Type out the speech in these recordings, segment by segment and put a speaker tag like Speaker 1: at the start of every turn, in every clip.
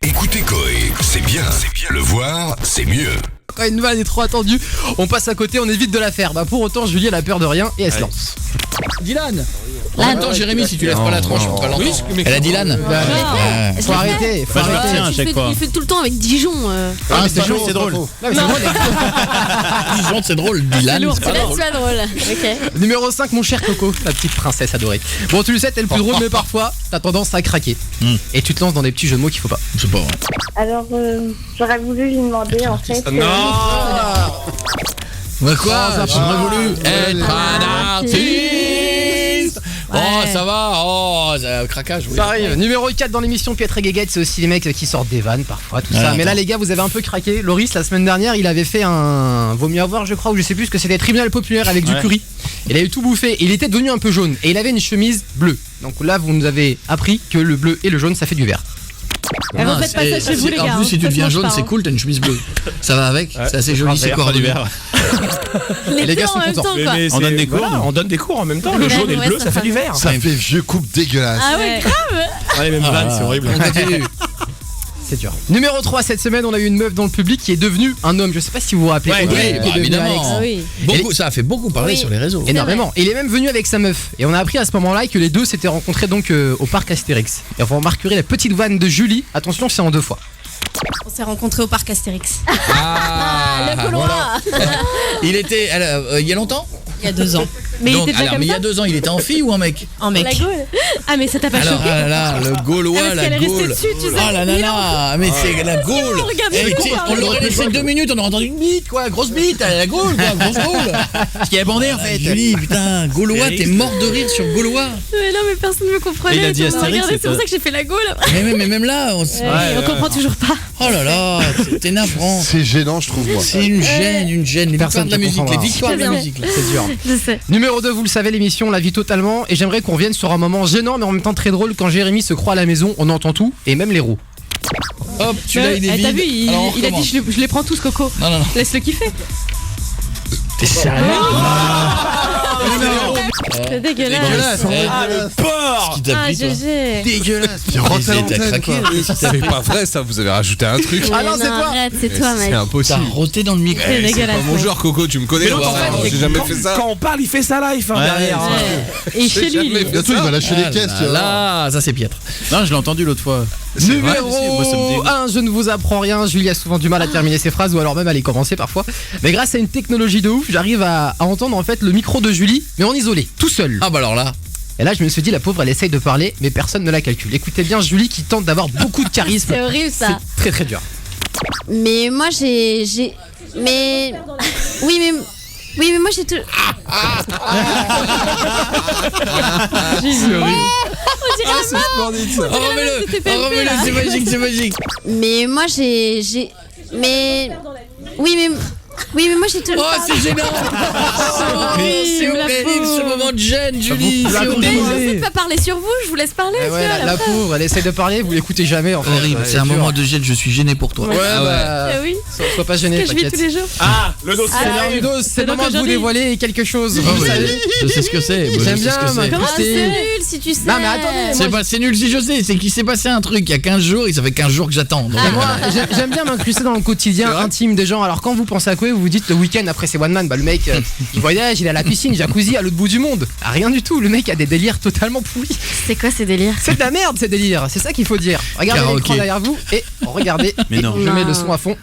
Speaker 1: Écoutez Coé, c'est bien. Le voir, c'est mieux.
Speaker 2: Quand une vanne est trop attendue, on passe à côté, on évite de la faire. Bah pour autant, Julie elle a peur de rien et elle se lance.
Speaker 3: Dylan. En même temps, Jérémy, si tu lèves pas la tronche, on peut l'entendre. Oui, elle a Dylan.
Speaker 2: Faut arrêter, faut arrêter.
Speaker 4: à chaque fois. Il fait tout le temps avec Dijon.
Speaker 3: Ah, c'est drôle. Dijon, c'est drôle. Dylan, c'est pas drôle.
Speaker 4: C'est pas drôle. Ok.
Speaker 2: Numéro 5, mon cher Coco, la petite princesse adorée. Bon, tu le sais, t'es le plus drôle, mais parfois, t'as tendance à craquer. Et tu te lances dans des petits jeux de mots qu'il faut pas.
Speaker 3: C'est pas vrai.
Speaker 5: Alors, j'aurais voulu lui demander en fait.
Speaker 3: Ouais, quoi? J'aurais voulu être un artiste. Oh, ça va. Oh, craquage. Oui.
Speaker 2: Ça arrive. Numéro 4 dans l'émission Pietre et Guéguette, c'est aussi les mecs qui sortent des vannes parfois, tout ça. Mais là, les gars, vous avez un peu craqué. Loris, la semaine dernière, il avait fait un vaut mieux avoir, je crois, ou je sais plus ce que c'était, tribunal populaire avec du curry. Il avait tout bouffé. Il était devenu un peu jaune et il avait une chemise bleue. Donc là, vous nous avez appris que le bleu et le jaune, ça fait du vert.
Speaker 4: Elle va pas ça chez vous les gars.
Speaker 3: En plus, si tu deviens jaune, c'est cool, t'as une chemise bleue. Ça va avec, c'est assez joli, c'est coordonné.
Speaker 2: Les gars sont contents.
Speaker 6: On donne des cours, on donne des cours en même temps. Le jaune et le bleu, ça fait du vert.
Speaker 7: Ça fait vieux couple dégueulasse.
Speaker 4: Ah ouais, grave.
Speaker 6: Ah, les mêmes vannes, c'est horrible.
Speaker 2: C'est dur. Numéro 3, cette semaine, on a eu une meuf dans le public qui est devenue un homme. Je sais pas si vous vous rappelez.
Speaker 3: Ouais,
Speaker 2: Audrey, qui est devenue
Speaker 3: évidemment.
Speaker 2: Alex.
Speaker 3: Beaucoup, ça a fait beaucoup parler sur les réseaux.
Speaker 2: Énormément. Et il est même venu avec sa meuf. Et on a appris à ce moment-là que les deux s'étaient rencontrés donc au parc Astérix. Et on va remarquer la petite vanne de Julie. Attention, c'est en 2 fois.
Speaker 4: On s'est rencontrés au parc Astérix.
Speaker 3: Le couloir. Il était, il y a longtemps?
Speaker 4: Il y a 2 ans. Mais
Speaker 3: donc,
Speaker 4: il était déjà
Speaker 3: alors,
Speaker 4: comme
Speaker 3: mais il y
Speaker 4: ça
Speaker 3: a 2 ans, il était en fille ou en mec?
Speaker 4: En mec. La Gaule. Ah mais ça t'a pas
Speaker 3: alors,
Speaker 4: choqué?
Speaker 3: Ah là, le Gaulois, la Gaule.
Speaker 4: Dessus, tu sais.
Speaker 3: Ah là là là, mais c'est la Gaule. On l'aurait laissé 2 minutes, on aurait entendu une bite, quoi, grosse bite, la Gaule, quoi, grosse Gaule. Ce qui a bandé en fait. Julie, putain, Gaulois, t'es mort de rire sur Gaulois.
Speaker 4: Mais non, mais personne ne me comprenait.
Speaker 6: Il a dit Astérix.
Speaker 4: C'est pour ça que j'ai fait la Gaule.
Speaker 3: Mais même là, on
Speaker 4: comprend toujours pas.
Speaker 3: Oh là là, t'es navrant.
Speaker 7: C'est gênant, je trouve, moi.
Speaker 3: C'est une gêne. Les victoires de la musique, les victoires de la musique.
Speaker 2: C'est dur.
Speaker 4: Je sais.
Speaker 2: Numéro 2, vous le savez, l'émission la vit totalement. Et j'aimerais qu'on revienne sur un moment gênant, mais en même temps très drôle. Quand Jérémy se croit à la maison, on entend tout, et même les roues.
Speaker 3: Hop, celui-là il est vide.
Speaker 4: T'as vu, il a dit je les prends tous, Coco.
Speaker 3: Non.
Speaker 4: Laisse-le kiffer.
Speaker 3: T'es sérieux?
Speaker 4: C'est dégueulasse.
Speaker 6: Le porc.
Speaker 4: Ah, GG.
Speaker 2: Dégueulasse.
Speaker 3: T'as craqué.
Speaker 7: C'est pas vrai, ça, vous avez rajouté un truc.
Speaker 2: Ah non, c'est toi.
Speaker 4: Arrête, c'est toi, mec.
Speaker 7: C'est impossible.
Speaker 3: T'as roté dans le micro.
Speaker 4: C'est dégueulasse.
Speaker 7: Mon genre, Coco, tu me connais.
Speaker 6: Mais l'autre, en fait,
Speaker 7: J'ai jamais fait ça.
Speaker 6: Quand on parle, il fait sa life derrière.
Speaker 4: Et chez lui, il est-
Speaker 7: Bientôt, il va lâcher les caisses. tu vois.
Speaker 3: Là, ça c'est piètre.
Speaker 6: Non, je l'ai entendu l'autre fois.
Speaker 2: Numéro 1, je ne vous apprends rien. Julie a souvent du mal à terminer ses phrases ou alors même à les commencer parfois. Mais grâce à une technologie de ouf, j'arrive à entendre en fait le micro de Julie, mais en isolé, tout seul.
Speaker 3: Ah bah alors là.
Speaker 2: Et là, je me suis dit, la pauvre, elle essaye de parler, mais personne ne la calcule. Écoutez bien Julie qui tente d'avoir beaucoup de charisme.
Speaker 4: C'est horrible ça.
Speaker 2: C'est très très dur.
Speaker 4: Mais moi j'ai. Mais. Oui, mais moi j'ai tout.
Speaker 2: C'est horrible.
Speaker 4: On dirait
Speaker 7: C'est splendide, ça.
Speaker 3: Remets-le, c'est magique.
Speaker 4: Mais moi j'ai. Mais. Oui, mais moi j'ai tout.
Speaker 3: Oh, c'est gênant. C'est horrible ce moment de gêne, Julie. C'est
Speaker 4: Mais
Speaker 3: horrible.
Speaker 4: je sais pas parler sur vous, je vous laisse parler.
Speaker 2: Eh ouais, la pauvre, elle essaye de parler, vous l'écoutez jamais en fait.
Speaker 3: Horrible,
Speaker 2: Ouais,
Speaker 3: c'est un
Speaker 2: dur.
Speaker 3: moment de gêne, je suis gêné pour toi.
Speaker 2: Ouais, bah.
Speaker 4: Oui,
Speaker 2: Sois pas gêné,
Speaker 4: que je vis
Speaker 2: t'inquiète.
Speaker 4: tous les jours.
Speaker 6: Ah, le dossier.
Speaker 2: C'est l'heure du dos, c'est le
Speaker 4: donc
Speaker 2: moment de vous
Speaker 4: aujourd'hui.
Speaker 2: dévoiler quelque chose.
Speaker 3: Ah
Speaker 2: Vous
Speaker 3: ouais,
Speaker 2: savez.
Speaker 3: je sais ce que c'est.
Speaker 2: J'aime bien, moi.
Speaker 4: Comment
Speaker 2: C'est-
Speaker 4: c'est nul si tu sais.
Speaker 2: Non, mais attendez,
Speaker 3: C'est pas, c'est nul si je sais, c'est qu'il s'est passé un truc il y a 15 jours et ça fait 15 jours que j'attends. Donc,
Speaker 2: Et moi, j'aime bien m'incruster dans le quotidien intime des gens. Alors quand vous pensez à quoi, vous vous dites le week-end après c'est one man, bah le mec il voyage, il est à la piscine, jacuzzi à l'autre bout du monde. Ah, rien du tout, le mec a des délires totalement pourris.
Speaker 4: C'est quoi ces délires?
Speaker 2: C'est de la merde ces délires, c'est ça qu'il faut dire. Regardez
Speaker 3: Karaoké.
Speaker 2: l'écran derrière vous et regardez.
Speaker 6: Mais
Speaker 2: Et
Speaker 6: non.
Speaker 2: je mets le son à fond.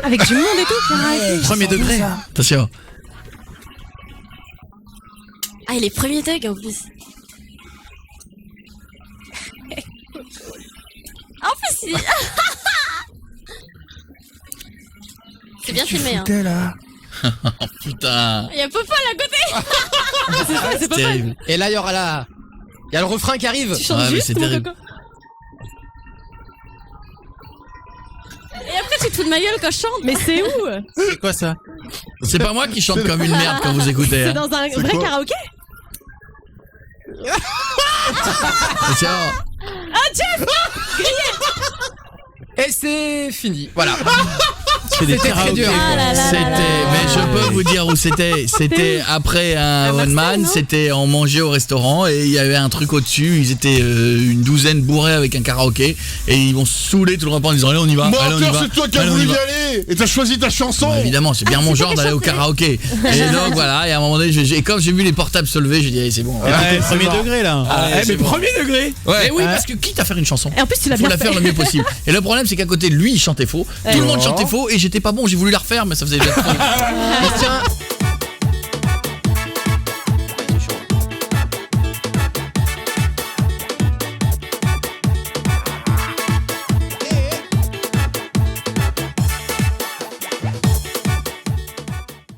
Speaker 4: Avec du monde et tout.
Speaker 3: Premier degré. Attention.
Speaker 4: Ah, il est premier degré en plus. En plus, il... C'est bien filmé, hein.
Speaker 3: Putain.
Speaker 4: Il y a Popol à côté.
Speaker 3: C'est terrible.
Speaker 2: Et là il y aura il y a le refrain qui arrive.
Speaker 4: Tu chantes
Speaker 3: Ouais, mais
Speaker 4: juste,
Speaker 3: c'est
Speaker 4: mon
Speaker 3: terrible.
Speaker 4: coco. Et après, tu te fous de ma gueule quand je chante. Mais c'est où?
Speaker 6: C'est quoi ça?
Speaker 3: C'est pas moi qui chante comme une merde quand vous écoutez.
Speaker 4: C'est
Speaker 3: Hein.
Speaker 4: dans un vrai
Speaker 7: quoi
Speaker 4: karaoké?
Speaker 3: Attention.
Speaker 2: Et c'est fini. Voilà.
Speaker 3: C'était
Speaker 2: très
Speaker 3: karaoké.
Speaker 2: dur.
Speaker 3: Mais je peux vous dire où c'était. C'était après un one man. C'était on mangeait au restaurant et il y avait un truc au-dessus. Ils étaient une douzaine bourrés avec un karaoké et ils vont saouler tout le repas en disant allez on y va. Allez, on y va.
Speaker 7: C'est toi qui as voulu y aller et t'as choisi ta chanson.
Speaker 3: Bah, évidemment, c'est bien mon genre d'aller au karaoké. Et donc voilà, et à un moment donné, comme j'ai vu les portables se lever, j'ai dit allez c'est bon.
Speaker 8: Premier degré là.
Speaker 6: Mais premier degré.
Speaker 3: Mais oui, parce que quitte à faire une chanson,
Speaker 9: Et en plus, tu l'as
Speaker 3: faut
Speaker 9: bien
Speaker 3: la faire le mieux possible. Et le problème, c'est qu'à côté de lui, il chantait faux. Tout le monde chantait faux et j'étais pas bon. J'ai voulu la refaire, mais ça faisait déjà trop.
Speaker 2: Et tiens,